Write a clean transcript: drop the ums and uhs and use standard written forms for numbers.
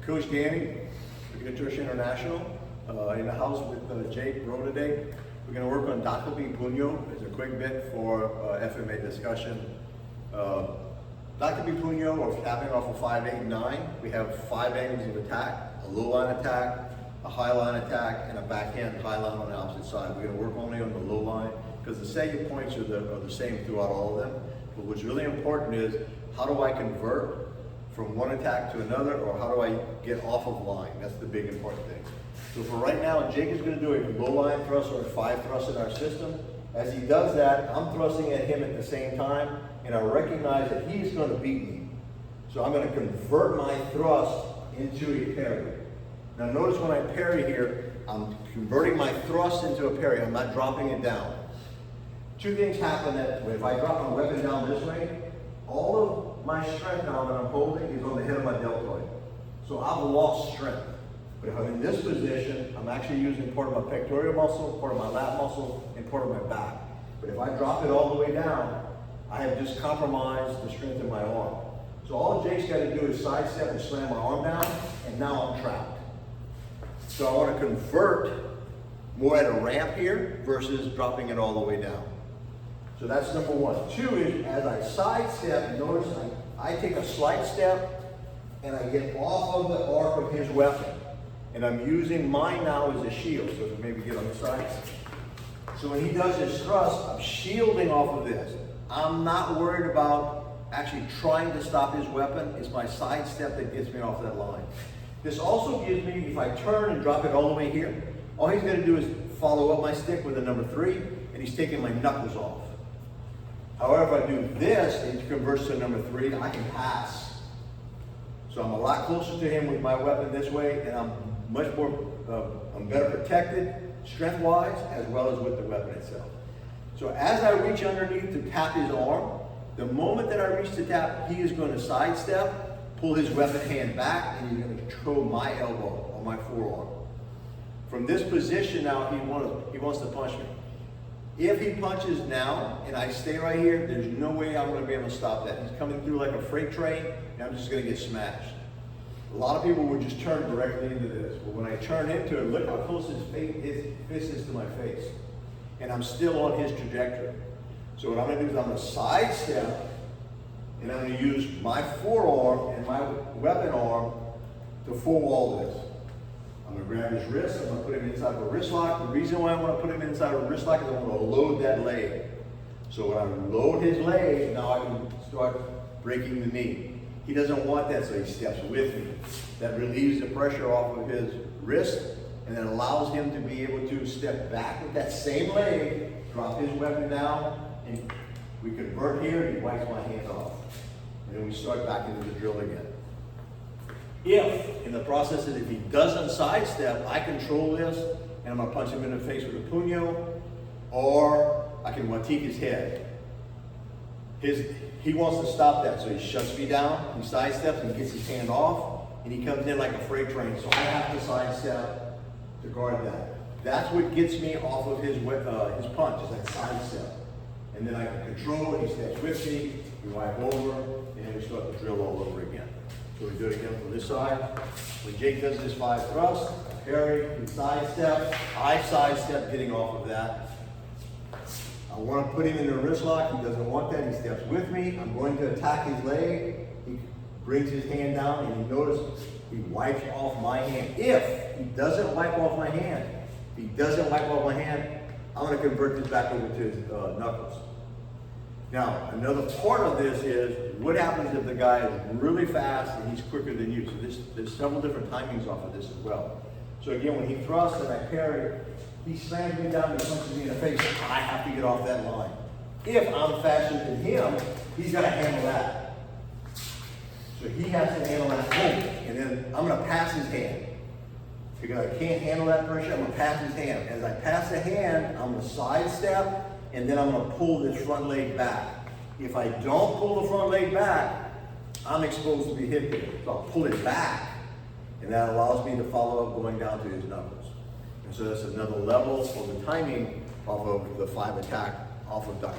Coach Danny, Turkish International, in the house with Jake Bro today. We're going to work on Dakup Punyo as a quick bit for FMA discussion. Dakup Punyo, or tapping off of 5, 8, 9, we have 5 angles of attack: a low line attack, a high line attack, and a backhand high line on the opposite side. We're going to work only on the low line because the salient points are the same throughout all of them. But what's really important is, how do I convert from one attack to another, or how do I get off of line? That's the big important thing. So for right now, Jake is going to do a low line thrust or a 5 thrust in our system. As he does that, I'm thrusting at him at the same time, and I recognize that he's going to beat me. So I'm going to convert my thrust into a parry. Now notice when I parry here, I'm converting my thrust into a parry. I'm not dropping it down. Two things happen that if I drop my weapon down this way, all of my strength now that I'm holding is on the head of my deltoid. So I've lost strength. But if I'm in this position, I'm actually using part of my pectoral muscle, part of my lat muscle, and part of my back. But if I drop it all the way down, I have just compromised the strength of my arm. So all Jake's got to do is sidestep and slam my arm down, and now I'm trapped. So I want to convert more at a ramp here versus dropping it all the way down. So that's number one. Two is, as I sidestep, notice I take a slight step and I get off of the arc of his weapon. And I'm using mine now as a shield. So maybe get on the side. So when he does his thrust, I'm shielding off of this. I'm not worried about actually trying to stop his weapon. It's my sidestep that gets me off that line. This also gives me, if I turn and drop it all the way here, all he's going to do is follow up my stick with a number 3, and he's taking my knuckles off. However, if I do this, it converts to number 3, I can pass. So I'm a lot closer to him with my weapon this way, and I'm much more, I'm better protected, strength-wise, as well as with the weapon itself. So as I reach underneath to tap his arm, the moment that I reach to tap, he is going to sidestep, pull his weapon hand back, and he's going to throw my elbow on my forearm. From this position now, he wants to punch me. If he punches now, and I stay right here, there's no way I'm going to be able to stop that. He's coming through like a freight train, and I'm just going to get smashed. A lot of people would just turn directly into this. But when I turn into it, look how close his fist is to my face. And I'm still on his trajectory. So what I'm going to do is I'm going to sidestep, and I'm going to use my forearm and my weapon arm to full wall this. I'm going to grab his wrist. I'm going to put him inside of a wrist lock. The reason why I want to put him inside of a wrist lock is I want to load that leg. So when I load his leg, now I can start breaking the knee. He doesn't want that, so he steps with me. That relieves the pressure off of his wrist, and then allows him to be able to step back with that same leg, drop his weapon down, and we convert here, and he wipes my hand off. And then we start back into the drill again. If, in the process that if he doesn't sidestep, I control this, and I'm going to punch him in the face with a punyo, or I can watique his head. He wants to stop that, so he shuts me down, he sidesteps, and gets his hand off, and he comes in like a freight train, so I have to sidestep to guard that. That's what gets me off of his punch, is that sidestep. And then I can control it, he steps with me, we wipe over, and then we start the drill all over again. So we do it again from this side. When Jake does his 5 thrust, parry, he sidestep, I sidestep getting off of that. I want to put him in a wrist lock, he doesn't want that, he steps with me. I'm going to attack his leg, he brings his hand down, and you notice he wipes off my hand. If he doesn't wipe off my hand, I'm going to convert this back over to his knuckles. Now, another part of this is, what happens if the guy is really fast and he's quicker than you? So there's several different timings off of this as well. So again, when he thrusts and I parry, he slams me down and punches me in the face. I have to get off that line. If I'm faster than him, he's got to handle that. So he has to handle that boom. And then I'm going to pass his hand. Because I can't handle that pressure, I'm going to pass his hand. As I pass the hand, I'm going to sidestep, and then I'm going to pull this front leg back. If I don't pull the front leg back, I'm exposed to be hit here. So I'll pull it back, and that allows me to follow up going down to his knuckles. And so that's another level of the timing off of the 5 attack off of Dakup.